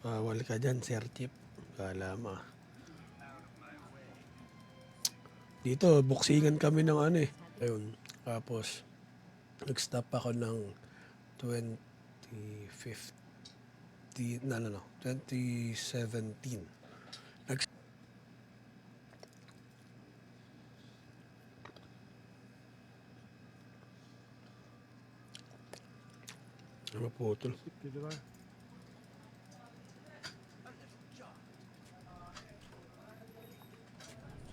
Bawal ka dyan, Sir Chip. Kala mo. Dito, buksingan kami ng ano eh. Ayun. Tapos, nag-stop ako ng 2015, no, 2017. Naputol. Dito ba?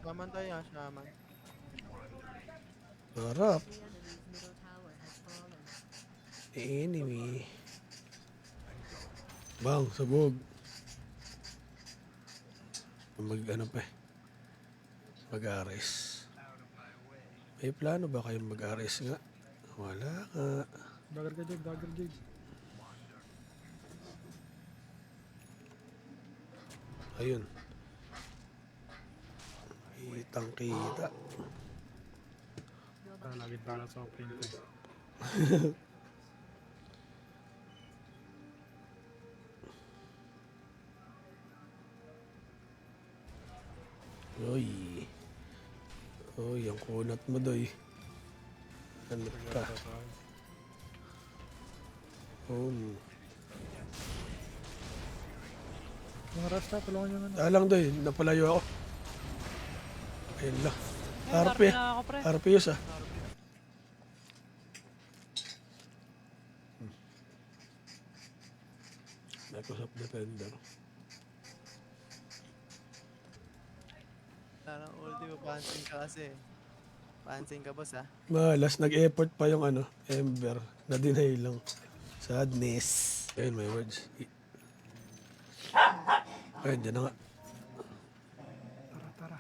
Shaman tayo, shaman. Harap. Enemy. Bang, sabog. Ano pa eh. Mag-ares. May plano ba kayong mag-ares nga? Wala nga. Dagger ka, Jake. Dagger, Jake. Ayun. Kitang kita. Lagi tala sa print eh. Uy. Uy, ang kunat mo doy. Ano ka? Mga rasta, tulungan nyo na. Lang doy, napalayo ako. Ayun lang. RP. RP yus ah. Microsoft Defender. Parang ultimo, pansin ka kasi. Pansin ka, boss, ha? Malas, nag-effort pa yung ano, Ember. Na-deny lang. Sadness. Ayun, may words. Ayun, dyan na nga. Tara.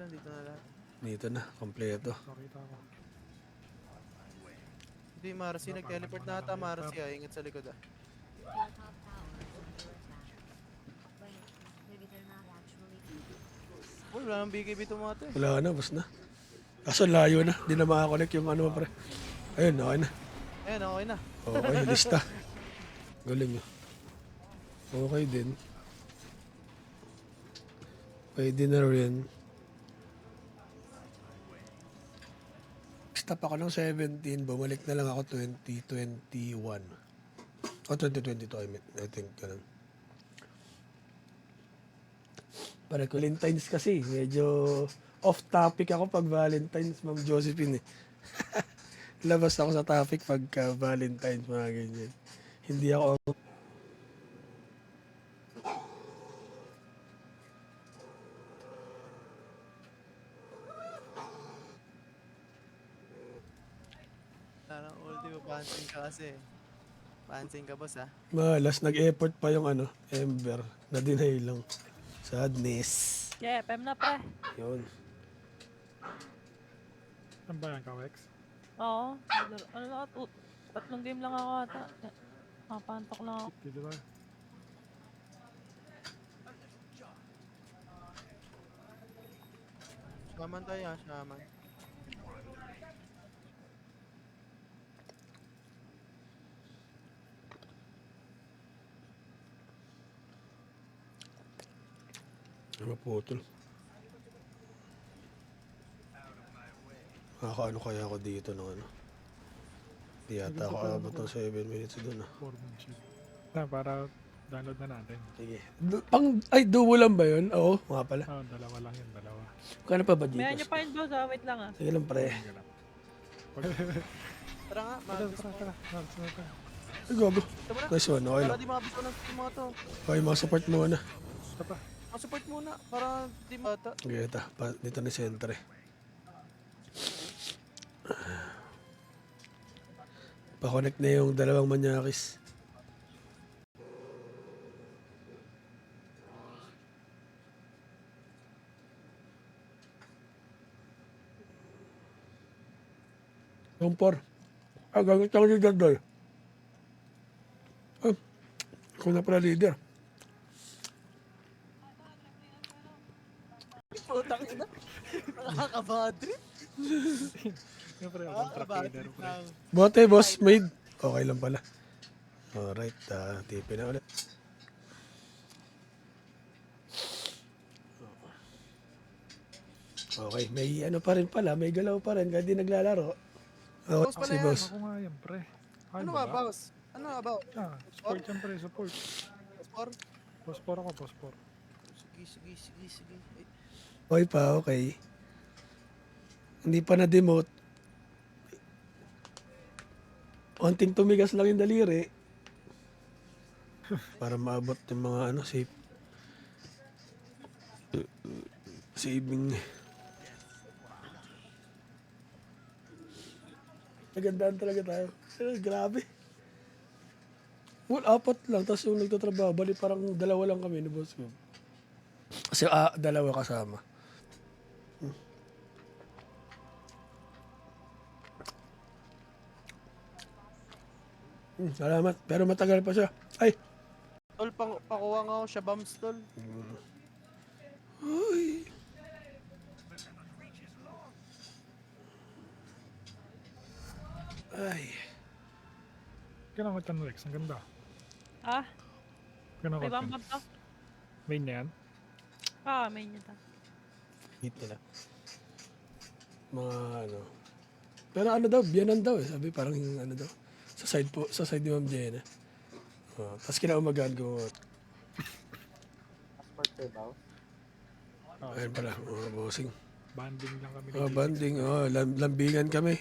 Dito na lang. Dito na, kompleto. Nakita ko. Hindi, Marcy. Nag-teleport na ata, Marcy, ha? Ingat sa likod, ha? Oh, wala nang BKB tumato, eh. Wala na, bus na. Kaso layo na. Di na makakonect yung ano pre. Ayun, okay na. Ayan, okay na. Okay, lista. Galing yun. Okay din. Pwede na rin. Stop ako ng 17. Bumalik na lang ako 2021. O 2022, I think. Ganun. Para Valentine's kasi, medyo off-topic ako pag Valentine's, Ma'am Josephine eh. Labas ako sa topic pagka Valentine's, mga ganyan. Hindi ako... Parang ultimo, pansin ka kasi. Pansin ka, boss, ha? Malas, nag-effort pa yung ano, Ember. Na-deny lang. Sadness. Yeah, PM na pre. Yun. Saan ba yan, Kawex? Oo. Ano na, tatlong game lang ako ata. Nakapantok lang ako. Dito ba? Shaman tayo, ha? Shaman. Naputol. Nakakaano kaya ako dito ng ano? Di yata ako abot ng 7 minutes doon ah. Foremanship. Para download na natin. Sige. Ay, duo lang ba yun? Oo, nga pala. Dalawa lang yun, dalawa. Kano pa ba dito? May nyo pa yun boss, wait lang ah. Sige lang pre. Sige lang. Tara nga, Tara. Ay, gogo. Nice one, okay Para lang. di mabito ng mga to. Okay, mga support muna. Ito pa. Support muna, para di mata. Okay, ito. Dito na sentre. Pa-connect na yung dalawang manyakis. Yung 4. Gamit ako leader doon. Kung na pala leader. Putang ina. Nakakabadri. Siyempre, contract leader, pre. Bote, boss, made. Okay lang pala. Alright, tipi na ulit. Okay, may ano pa rin pala, may galaw pa rin kahit di naglalaro. Okay, Boss pala si yan. boss. Ako nga yan, pre. Ay, Ano ba ba, boss? Ano about? Ah, support yan, pre. Support. Spor? Pospor ako, pospor. Sige. Ay, Okay pa, okay. Hindi pa na-demote. Konting tumigas lang yung daliri. Para maabot yung mga ano, saving. Nagandaan talaga tayo. Grabe. Well, 4 lang. Tapos yung nagtatrabaho, bali parang 2 lang kami ni boss ko. Kasi 2 kasama. Salamat. Pero matagal pa siya. Ay! tol, pakuha nga ako siya, bums, tol. Ay! Ay. Ganun ko Rex. Ang ganda. Ah, Ganun may ko bambam to. Main na yan. Ah, may niya to. Hit nila. Mga ano. Pero ano daw, biyanan daw eh. Sabi parang yung ano daw. Sa side ni Ma'am Jenna. Tapos kinaumagaan ko. Ah, Ayun pala, bossing. banding lang kami. Banding, lambingan kami.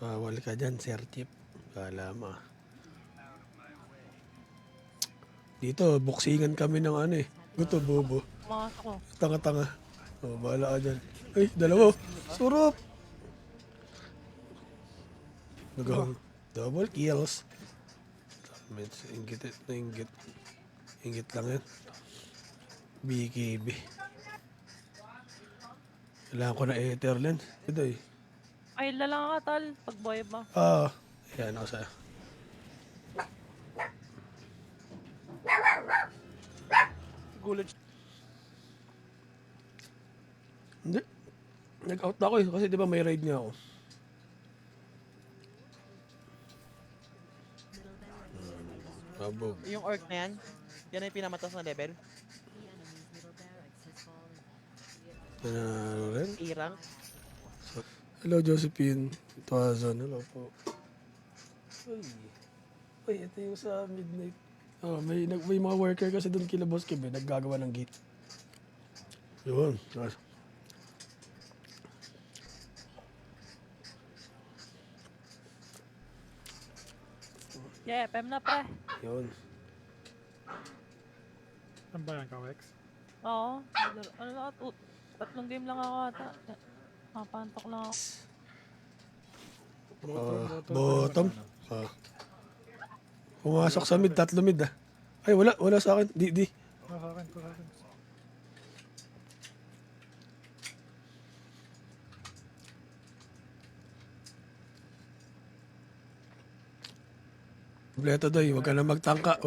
Bawal ka dyan, Sir Chip. Kala mo. Dito, buksingan kami ng ano eh. Guto, bobo. Pumasok ko. Tanga-tanga. Bahala ka dyan. Ay, 2. Surop! Double kills. Ingit lang yan. BKB. Kailangan ko na Etherland. Ito eh. Ay, lalang ka, tal. Pag boy ba? Yan ako sa'yo. Gulat siya. Hindi. Nag-out na ako eh. Kasi di ba may ride nga ako. Abog. Yung orc na yan, yan ay pinamatas na level. Ano rin? A-rank. Hello, Josephine. 2,000. Hello po. Ay, ito yung sa midnight. May mga worker kasi doon kila Boss Kim eh. Naggagawa ng gate. Yun. Nice. Yeah, PM na, pre. Yun. Saan ba yan, Kawex? Oo. Ano na, 3 game lang ako ata. Mapantok lang ako. Bottom. Pumasok sa mid, 3 mid ah. Ay, wala sa akin. Di. Sa akin. Kompleto doy, huwag ka na magtangka.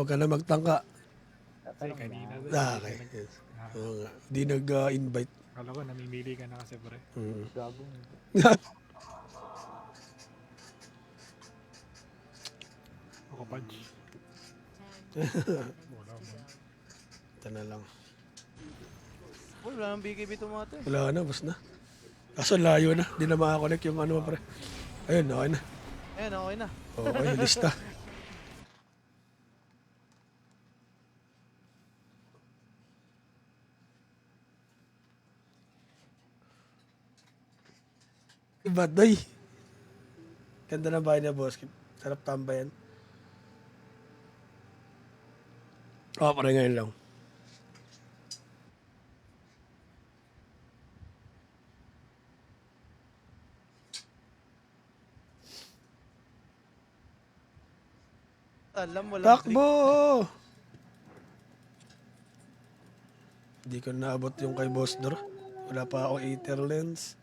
Ay, kanina. Okay. Yes. Oo nga. Di nag-invite. Kala ko, namimili ka na kasi, pre. Ako, Pudge. Wala mo. Ito na lang. Wala nang BKB tumate. Wala na, boss na. Kaso layo na. Di na makakonect yung ano pre. Ayun, okay na. Ayan, okay na. Okay, lista. Iba, doy. Ganda ng bahay niya, boss. Sarap tambayan. Parang ngayon lang. Alam, walang Takbo! Hindi ko naabot yung kay Boss Dor. Wala pa akong ether lens.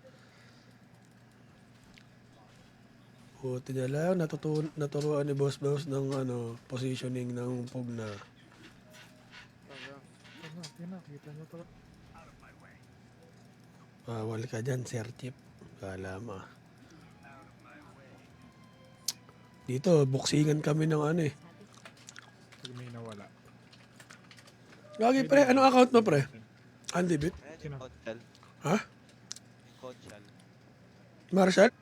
Buti niya lang, naturuan ni Boss ng ano, positioning ng Pugna. Kita nyo to. Bawal ka dyan, Sir Chip. Kala mo. Dito, buksingan kami ng ano eh. Pag may nawala. Lagi pre, anong account mo pre? Andy Bit? Ayan Sino? yung Conchal. Ha? Yung Conchal. Marshall?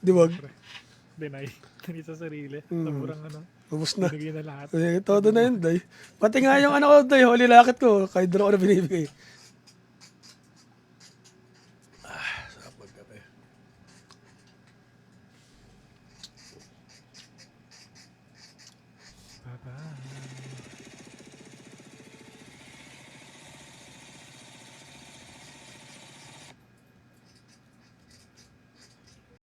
Di wag. Pre. Deny. Deny sa sarili. Mm. Sobrang ano. Ubus na. Binigay na lahat. Todo na yun, day. Pati nga yung ano ko, day, holy lakit ko. Kahit doon ako na binibigay.